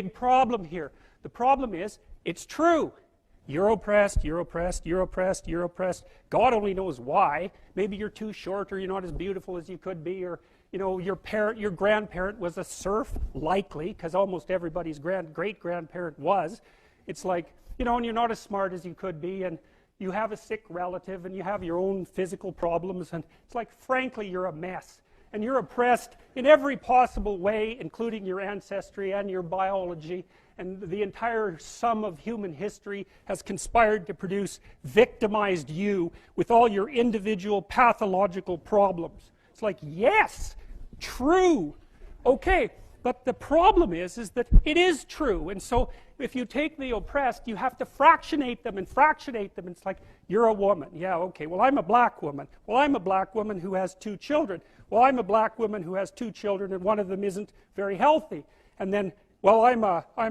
big problem here. The problem is, it's true. You're oppressed, you're oppressed, you're oppressed, you're oppressed. God only knows why. Maybe you're too short, or you're not as beautiful as you could be, or your grandparent was a serf, likely, because almost everybody's great-grandparent was. It's like, and you're not as smart as you could be, and you have a sick relative, and you have your own physical problems, and it's like, frankly, you're a mess. And you're oppressed in every possible way, including your ancestry and your biology, and the entire sum of human history has conspired to produce victimized you with all your individual pathological problems. It's like, yes, true. Okay, but the problem is that it is true. And so if you take the oppressed, you have to fractionate them and fractionate them. It's like, you're a woman. Yeah, okay, well, I'm a black woman. Well, I'm a black woman who has 2 children. Well, I'm a black woman who has 2 children, and one of them isn't very healthy. And then, well, I'm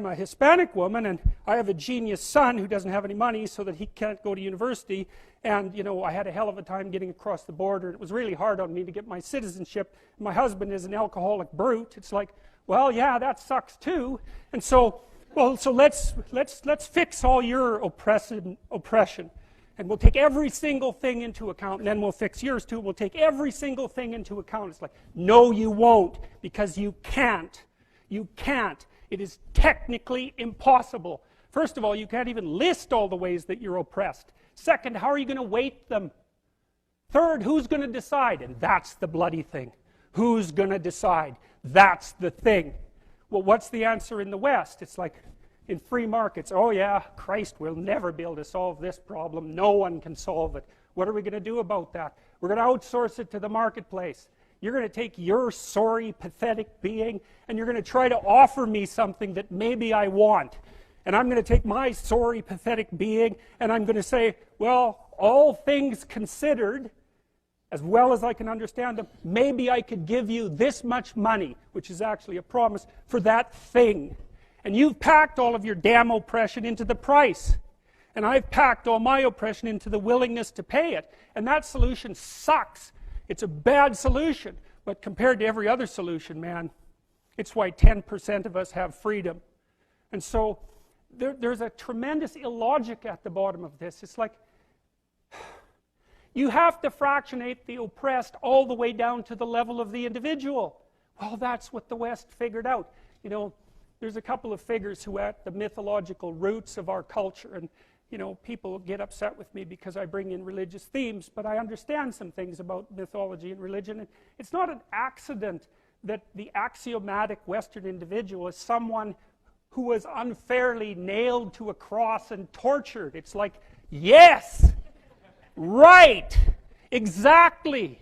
a Hispanic woman, and I have a genius son who doesn't have any money so that he can't go to university. And, I had a hell of a time getting across the border. It was really hard on me to get my citizenship. My husband is an alcoholic brute. It's like, well, yeah, that sucks too. And so, so let's fix all your oppression. And we'll take every single thing into account, and then we'll fix yours too. We'll take every single thing into account. It's like, no, you won't, because you can't. You can't. It is technically impossible. First of all, you can't even list all the ways that you're oppressed. Second, how are you going to weight them? Third, who's going to decide? And that's the bloody thing. Who's going to decide? That's the thing. Well, what's the answer in the West? It's like, in free markets, oh yeah, Christ will never be able to solve this problem. No one can solve it. What are we going to do about that? We're going to outsource it to the marketplace. You're going to take your sorry, pathetic being, and you're going to try to offer me something that maybe I want. And I'm going to take my sorry, pathetic being, and I'm going to say, well, all things considered, as well as I can understand them, maybe I could give you this much money, which is actually a promise, for that thing. And you've packed all of your damn oppression into the price. And I've packed all my oppression into the willingness to pay it. And that solution sucks. It's a bad solution. But compared to every other solution, man, it's why 10% of us have freedom. And so there's a tremendous illogic at the bottom of this. It's like, you have to fractionate the oppressed all the way down to the level of the individual. Well, that's what the West figured out. There's a couple of figures who are at the mythological roots of our culture, and people get upset with me because I bring in religious themes, but I understand some things about mythology and religion. And it's not an accident that the axiomatic Western individual is someone who was unfairly nailed to a cross and tortured. It's like, yes, right, exactly.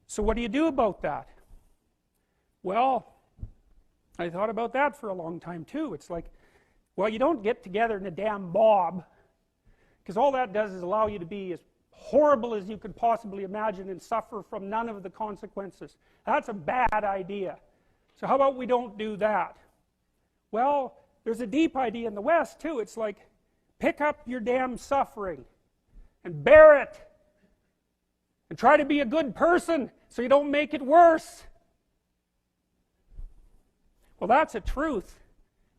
So what do you do about that? Well, I thought about that for a long time too. It's like, well, you don't get together in a damn mob, because all that does is allow you to be as horrible as you could possibly imagine and suffer from none of the consequences. That's a bad idea. So how about we don't do that? Well, there's a deep idea in the West too. It's like, pick up your damn suffering and bear it and try to be a good person so you don't make it worse. Well, that's a truth.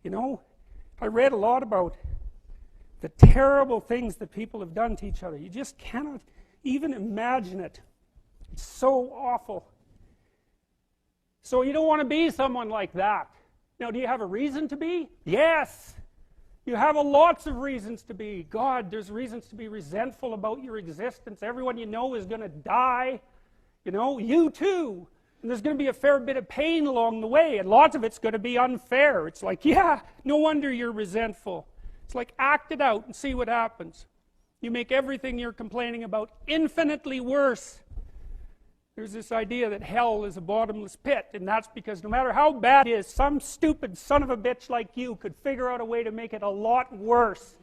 I read a lot about the terrible things that people have done to each other. You just cannot even imagine it. It's so awful. So you don't want to be someone like that. Now, do you have a reason to be? Yes. You have lots of reasons to be. God, there's reasons to be resentful about your existence. Everyone you know is going to die. You too. And there's going to be a fair bit of pain along the way, and lots of it's going to be unfair. It's like, yeah, no wonder you're resentful. It's like, act it out and see what happens. You make everything you're complaining about infinitely worse. There's this idea that hell is a bottomless pit, and that's because no matter how bad it is, some stupid son of a bitch like you could figure out a way to make it a lot worse.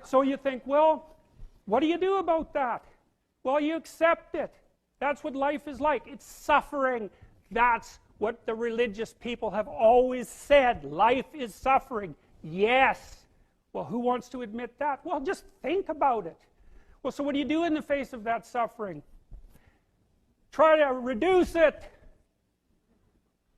So you think, well, what do you do about that? Well, you accept it. That's what life is like. It's suffering. That's what the religious people have always said. Life is suffering. Yes. Well, who wants to admit that? Well, just think about it. Well, so what do you do in the face of that suffering? Try to reduce it.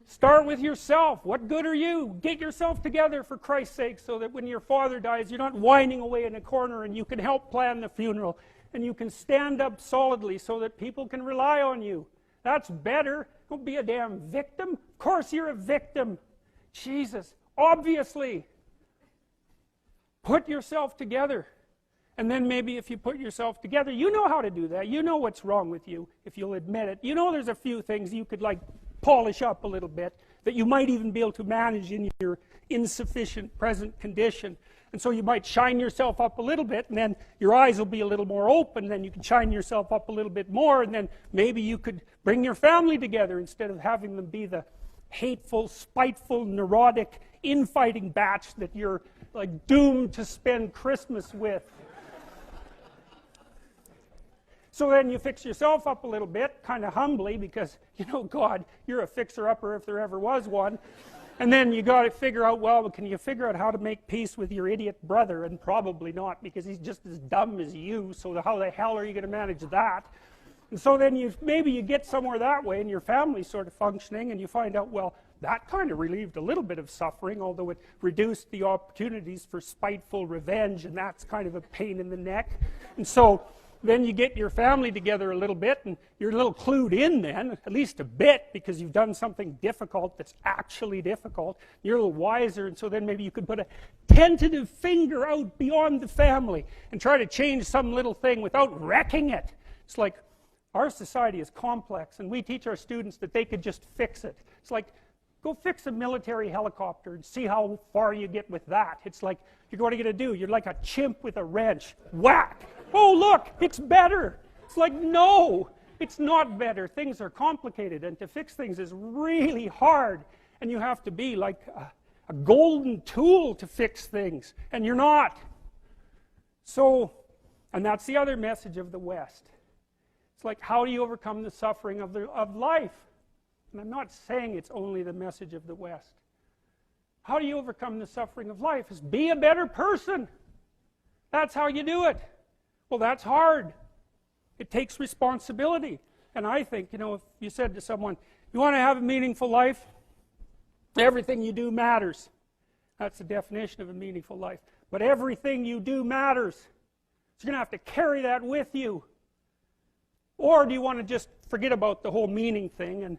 Start with yourself. What good are you? Get yourself together for Christ's sake, so that when your father dies, you're not whining away in a corner, and you can help plan the funeral, and you can stand up solidly so that people can rely on you. That's better. Don't be a damn victim. Of course you're a victim. Jesus, obviously. Put yourself together. And then maybe if you put yourself together, you know how to do that. You know what's wrong with you, if you'll admit it. You know there's a few things you could like polish up a little bit, that you might even be able to manage in your insufficient present condition. And so you might shine yourself up a little bit, and then your eyes will be a little more open, then you can shine yourself up a little bit more, and then maybe you could bring your family together instead of having them be the hateful, spiteful, neurotic, infighting batch that you're like doomed to spend Christmas with. So then you fix yourself up a little bit, kind of humbly, because, you know, God, you're a fixer-upper if there ever was one. And then you got to figure out, well, can you figure out how to make peace with your idiot brother? And probably not, because he's just as dumb as you, so how the hell are you going to manage that? And so then maybe you get somewhere that way, and your family's sort of functioning, and you find out, well, that kind of relieved a little bit of suffering, although it reduced the opportunities for spiteful revenge, and that's kind of a pain in the neck. And so then you get your family together a little bit, and you're a little clued in then, at least a bit, because you've done something difficult that's actually difficult. You're a little wiser, and so then maybe you could put a tentative finger out beyond the family and try to change some little thing without wrecking it. It's like, our society is complex, and we teach our students that they could just fix it. It's like, go fix a military helicopter and see how far you get with that. It's like, what are you going to do? You're like a chimp with a wrench. Whack! Oh, look, it's better. It's like, no, it's not better. Things are complicated, and to fix things is really hard, and you have to be like a golden tool to fix things, and you're not. So, and that's the other message of the West. It's like, how do you overcome the suffering of life? And I'm not saying it's only the message of the West. How do you overcome the suffering of life? Is be a better person. That's how you do it. Well, that's hard. It takes responsibility. And I think, you know, if you said to someone, you want to have a meaningful life? Everything you do matters. That's the definition of a meaningful life. But everything you do matters. So you're going to have to carry that with you. Or do you want to just forget about the whole meaning thing, and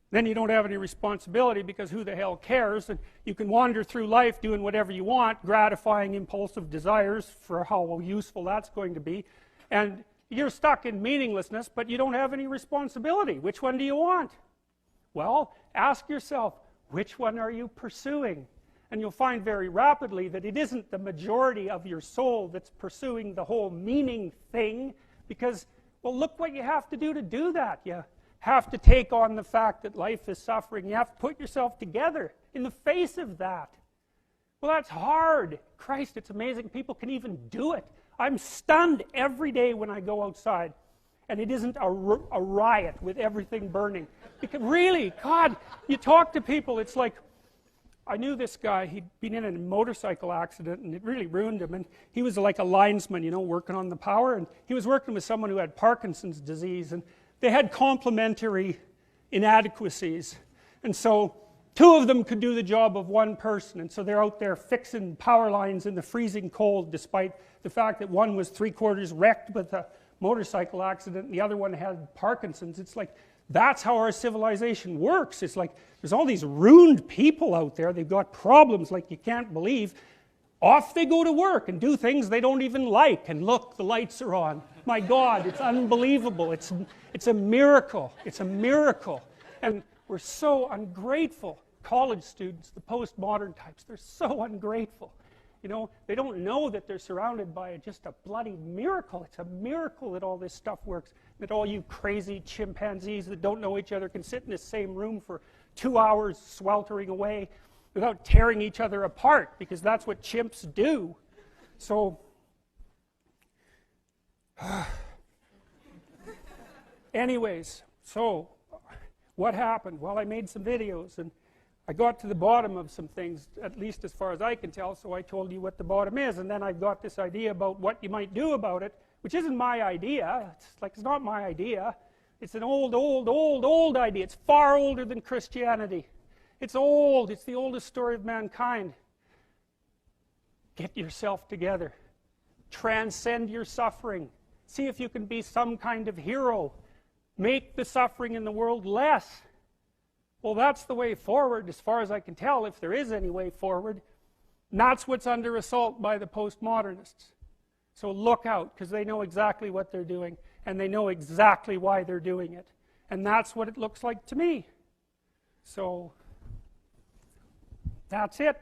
then you don't have any responsibility, because who the hell cares? And you can wander through life doing whatever you want, gratifying impulsive desires for how useful that's going to be. And you're stuck in meaninglessness, but you don't have any responsibility. Which one do you want? Well, ask yourself, which one are you pursuing? And you'll find very rapidly that it isn't the majority of your soul that's pursuing the whole meaning thing, because, well, look what you have to do that. You have to take on the fact that life is suffering. You have to put yourself together in the face of that. Well, that's hard. Christ, it's amazing people can even do it. I'm stunned every day when I go outside, and it isn't a riot with everything burning. Because really, God, you talk to people, it's like, I knew this guy, he'd been in a motorcycle accident, and it really ruined him, and he was like a linesman, you know, working on the power, and he was working with someone who had Parkinson's disease, and they had complementary inadequacies, and so two of them could do the job of one person, and so they're out there fixing power lines in the freezing cold, despite the fact that one was 3/4 wrecked with a motorcycle accident and the other one had Parkinson's. It's like, that's how our civilization works. It's like, there's all these ruined people out there, they've got problems like you can't believe. Off they go to work and do things they don't even like, and look, the lights are on. My God, it's unbelievable. It's a miracle. It's a miracle. And we're so ungrateful. College students, the postmodern types, they're so ungrateful. You know, they don't know that they're surrounded by just a bloody miracle. It's a miracle that all this stuff works, that all you crazy chimpanzees that don't know each other can sit in the same room for 2 hours sweltering away without tearing each other apart, because that's what chimps do. So, anyways, so what happened? Well, I made some videos, and I got to the bottom of some things, at least as far as I can tell, so I told you what the bottom is, and then I got this idea about what you might do about it, which isn't my idea. It's not my idea. It's an old idea. It's far older than Christianity. It's old. It's the oldest story of mankind. Get yourself together. Transcend your suffering. See if you can be some kind of hero. Make the suffering in the world less. Well, that's the way forward, as far as I can tell, if there is any way forward. And that's what's under assault by the postmodernists. So look out, because they know exactly what they're doing, and they know exactly why they're doing it. And that's what it looks like to me. So, that's it.